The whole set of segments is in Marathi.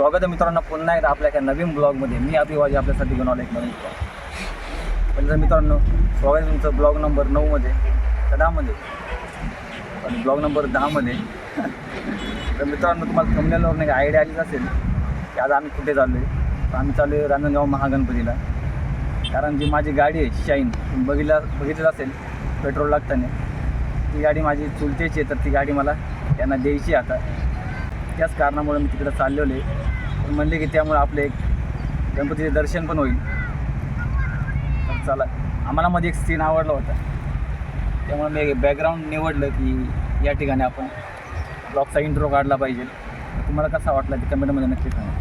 स्वागत आहे मित्रांनो पुन्हा एकदा आपल्या एका नवीन ब्लॉगमध्ये. मी अभिवाजी आपल्यासाठी घेऊन आलो एक नवीन ब्लॉग. पण तर मित्रांनो स्वागत आहे तुमचं ब्लॉग नंबर 9मध्ये का 10मध्ये आणि ब्लॉग नंबर 10मध्ये. तर मित्रांनो तुम्हाला थंबनेलवरून एक आयडिया आलीच असेल की आज आम्ही कुठे चाललो आहे. तर आम्ही चाललो आहे रांजणगाव महागणपतीला. कारण जी माझी गाडी आहे शाईन बघितलं असेल पेट्रोल लागताना, ती गाडी माझी चुलतेची आहे. तर ती गाडी मला त्यांना द्यायची आता. त्याच कारणामुळे मी तिकडे चाललेलो आहे. म्हणले की त्यामुळे आपले एक गणपतीचे दर्शन पण होईल. तर चला, आम्हाला मध्ये एक सीन आवडला होता, त्यामुळे मी बॅकग्राऊंड निवडलं की या ठिकाणी आपण ब्लॉगचा इंट्रो काढला पाहिजे. तुम्हाला कसा वाटला ते कमेंटमध्ये नक्की सांगा.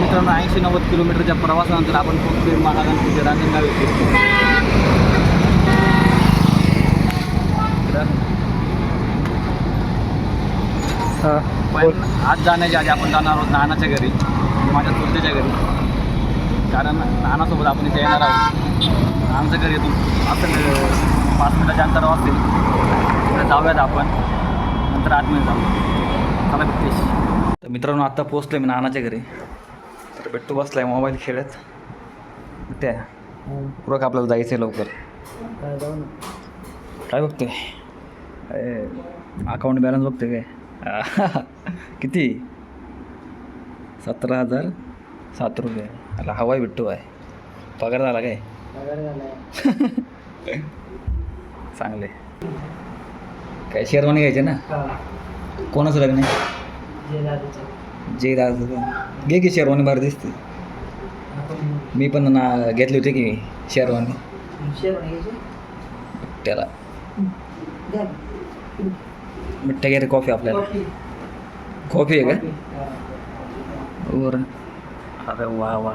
मित्रांनो 80-90 किलोमीटरच्या प्रवासानंतर आपण पोहोचतोय महागणपती रांजणगाव येथे. पण आज जाण्याच्या आधी आपण जाणार आहोत नानाच्या घरी, माझ्या चुलतेच्या घरी. कारण नानासोबत आपण इथे येणार आहोत. आमचं घर येतो असं 5 मिनिटाच्या अंतरावर असेल. तिकडे जाऊयात आपण, नंतर आतमध्ये जाऊ. चला बघतेस. तर मित्रांनो आत्ता पोहोचलो मी नानाच्या घरी. तर बेट्टू बसलाय मोबाईल खेळत. त्या पुरक आपल्याला जायचं आहे लवकर. काय बघतोय? अकाउंट बॅलन्स बघतोय काय? किती? 17,007 रुपये. अला हवाय बिट्टू आहे. पगार झाला काय? चांगले. काय शेरवानी घ्यायचे ना? कोणाचं लग्न आहे? जे दादा घे की शेरवानी बाहेर दिसते. मी पण घेतली होती की शेरवानी. त्याला मिठ्ठा घे रे. कॉफी आपल्याला कॉफी आहे का? वर अरे वा वा.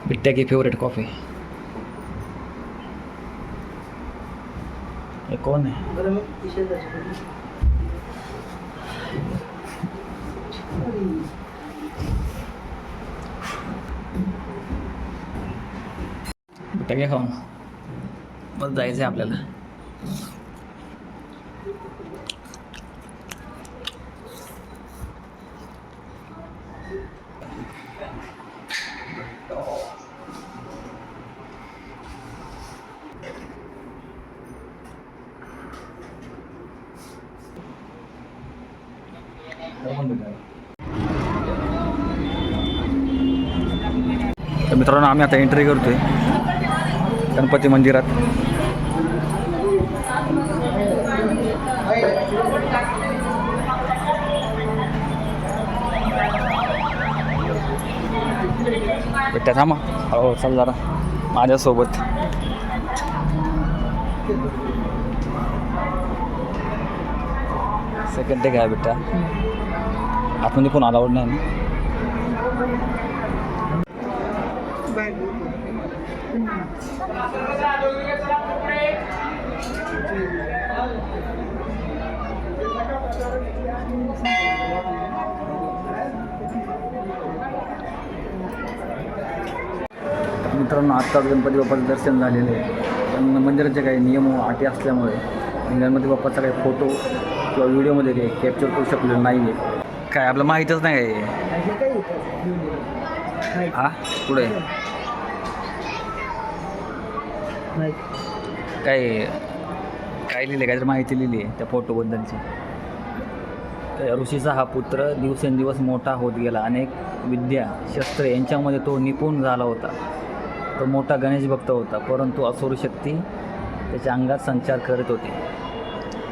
मिठ्ठा की फेवरेट कॉफी. हे कोण आहे? मिठ्ठा घे खाऊन. बस जायचं आहे आपल्याला. तर मित्रांनो आम्ही आता एंट्री करतोय गणपती मंदिरात. बेटा थांबा, हो चल जरा माझ्यासोबत. सेकंड डे काय बेटा? आतमध्ये पण अलाउड नाही ना? मित्रांनो आत्ताच गणपती बाप्पाचं दर्शन झालेलं आहे. पण मंदिराचे काही नियम अटी असल्यामुळे गणपती बाप्पाचा काही फोटो किंवा व्हिडिओमध्ये काही कॅप्चर करू शकलेलं नाही आहे. काय आपलं माहीतच नाही काय. हा पुढे काय काय लिहिलं, काहीतरी माहिती लिहिली आहे त्या फोटोबद्दलची. ऋषीचा हा पुत्र दिवसेंदिवस मोठा होत गेला. अनेक विद्या शस्त्रे यांच्यामध्ये तो निपुण झाला होता. तो मोठा गणेश भक्त होता, परंतु असुर शक्ती त्याच्या अंगात संचार करत होते.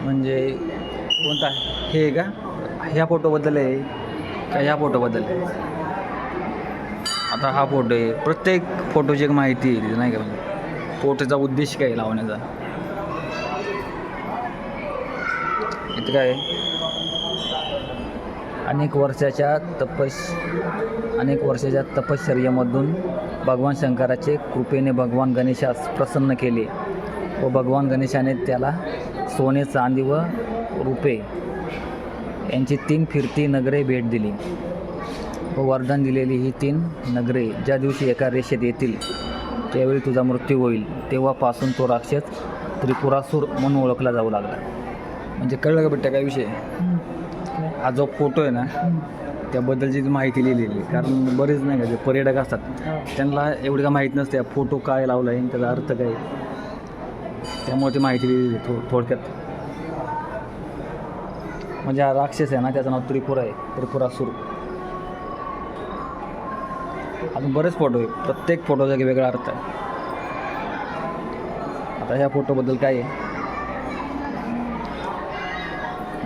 म्हणजे कोणता हे का? ह्या फोटोबद्दल आहे का? ह्या फोटोबद्दल आहे? आता हा फोटो आहे. प्रत्येक फोटोची एक माहिती आहे नाही का? फोटोचा उद्देश काय लावण्याचा? इथं काय अनेक वर्षाच्या तपश्चर्येमधून भगवान शंकराचे कृपेने भगवान गणेशास प्रसन्न केले व भगवान गणेशाने त्याला सोने, चांदी व रुपे यांची 3 फिरती नगरे भेट दिली व वरदान दिलेली ही 3 नगरे ज्या दिवशी एका रेषेत येतील ज्यावेळी तुझा मृत्यू होईल तेव्हापासून तो राक्षस त्रिपुरासूर म्हणून ओळखला जाऊ लागला. म्हणजे कळलं का बेटा काय विषय? हा जो फोटो आहे ना त्याबद्दलची माहिती लिहिलेली, कारण बरेच नाही का जे पर्यटक असतात त्यांना एवढं का माहीत नसते फोटो काय लावला आहे त्याचा अर्थ काय, त्यामुळे ती माहिती लिहिलेली थोडक्यात. म्हणजे हा राक्षस आहे ना त्याचं नाव त्रिपुरा आहे, त्रिपुरासूर. अजून बरेच फोटो आहे, प्रत्येक फोटोचा एक वेगळा अर्थ आहे. आता ह्या फोटोबद्दल काय आहे,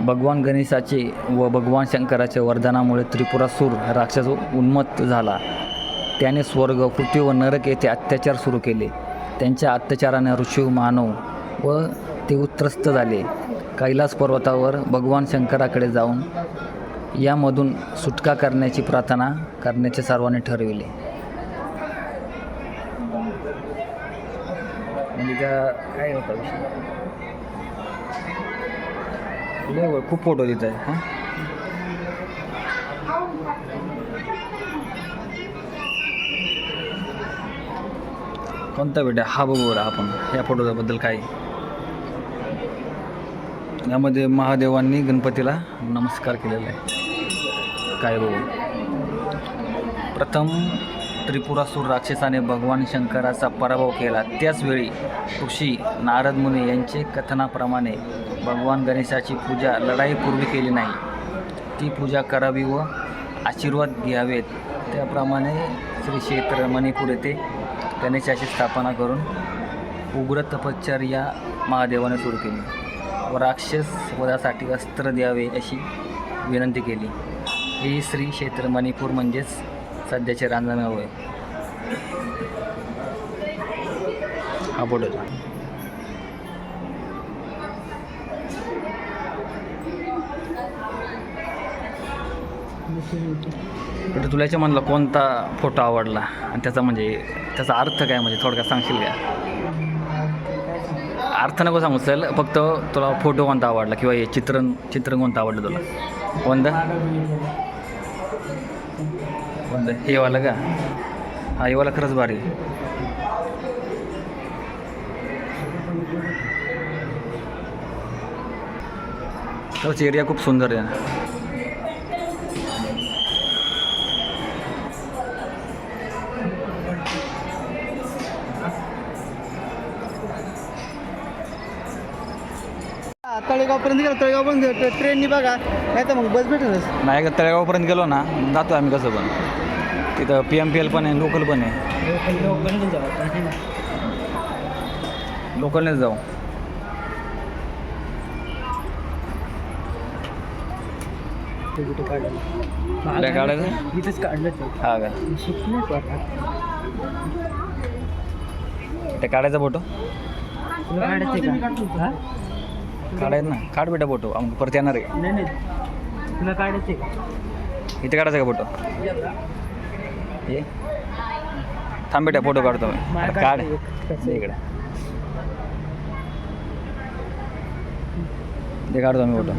भगवान गणेशाचे व भगवान शंकराच्या वरदानामुळे त्रिपुरासूर राक्षस उन्मत्त झाला. त्याने स्वर्ग, पृथ्वी व नरक येथे अत्याचार सुरू केले. त्यांच्या अत्याचाराने ऋषी, मानव व ते त्रस्त झाले. कैलास पर्वतावर भगवान शंकराकडे जाऊन यामधून सुटका करण्याची प्रार्थना करण्याचे सर्वांनी ठरविले. म्हणजे त्या काय होता विषय, खूप फोटो देत आहे. हां कोणता बेटा? हा बघू बरं आपण या फोटोबद्दल काय. यामध्ये महादेवांनी गणपतीला नमस्कार केलेला आहे. काय बघू, प्रथम त्रिपुरासूर राक्षसाने भगवान शंकराचा पराभव केला. त्याचवेळी ऋषी नारद मुनी यांचे कथनाप्रमाणे भगवान गणेशाची पूजा लढाईपूर्वी केली नाही, ती पूजा करावी व आशीर्वाद घ्यावेत. त्याप्रमाणे श्री क्षेत्र मणिपूर येथे गणेशाची स्थापना करून उग्र तपश्चर्या महादेवाने सुरू केली व राक्षस वधासाठी अस्त्र द्यावे अशी विनंती केली. ही श्री क्षेत्र मणिपूर म्हणजेच सध्याचे रांजणगाव होय. हा फोटो पण तुला याच्यामधला कोणता फोटो आवडला आणि त्याचा म्हणजे त्याचा अर्थ काय, म्हणजे थोडक्यात सांगशील का? अर्थ नको सांगू, चल फक्त तुला फोटो कोणता आवडला किंवा हे चित्रण कोणतं आवडलं तुला? कोणतं हे वाला का? हा हे वाला खरंच भारी. तोच एरिया खूप सुंदर आहे. तळेगावपर्यंत गेलो, तळेगावपर्यंत ट्रेननी बघा, नाही तर मग बस भेटेलच. नाही का, तळेगावपर्यंत गेलो ना जातो आम्ही कसं पण. तिथं PMPL पण आहे, लोकल पण आहे. लोकलनेच जाऊ. काढायचं इथेच काढलं हा का? ते काढायचा फोटो काढायचं ना, काढ बेटा फोटो, आम्ही परत येणार आहे. नाही तुला काढायचं इथे काढायचा का फोटो? ये थांब बेटा, फोटो काढतो मी. काढ इकडे, ते काढतो आम्ही फोटो.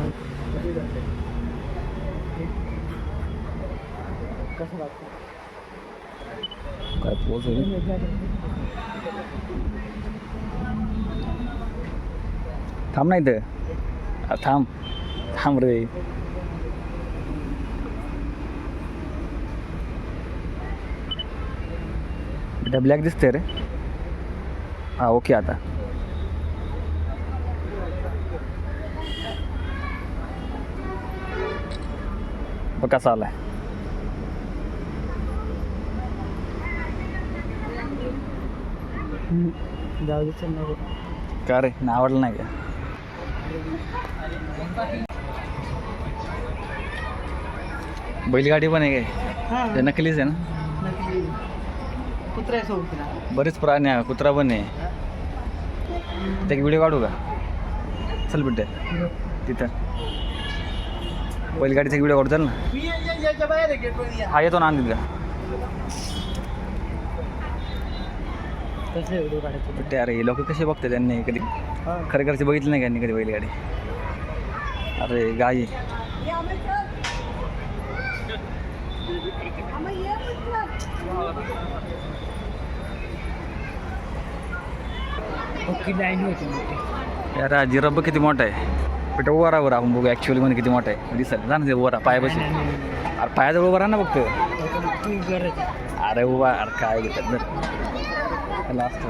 काय पोच होईल? थांब नाही तर थांब रे. बेटा ब्लॅक दिसते रे. हां ओके. आता बघ कसा आलाय. का रे, ना आवडलं नाही का? बैलगाडी पण आहे काय? ते नकलीच आहे ना? कुत्रा आहे सोबत, बरेच प्राणी आहे, कुत्रा पण आहे. त्या व्हिडिओ काढू का? चल बिड्डे तिथं बैलगाडीचा व्हिडिओ काढू, चल ना. हा येतो ना आणतील का? कसे व्हिडिओ काढायचे बिड्डे अरे लोक कसे बघते, त्यांनी कधी खरेखरचे बघितलं नाही का यांनी कधी बैलगाडी? अरे गाई लाईन होती. यार हा जिराफ किती मोठा आहे. बेटा वरावर आपण बघू ॲक्च्युअली मध्ये किती मोठा आहे दिसायला. जा ना ते वरा पाय बस. अरे पायाजवळ उभा राहा ना फक्त. अरे उभा अरे काय घेतात जर असतो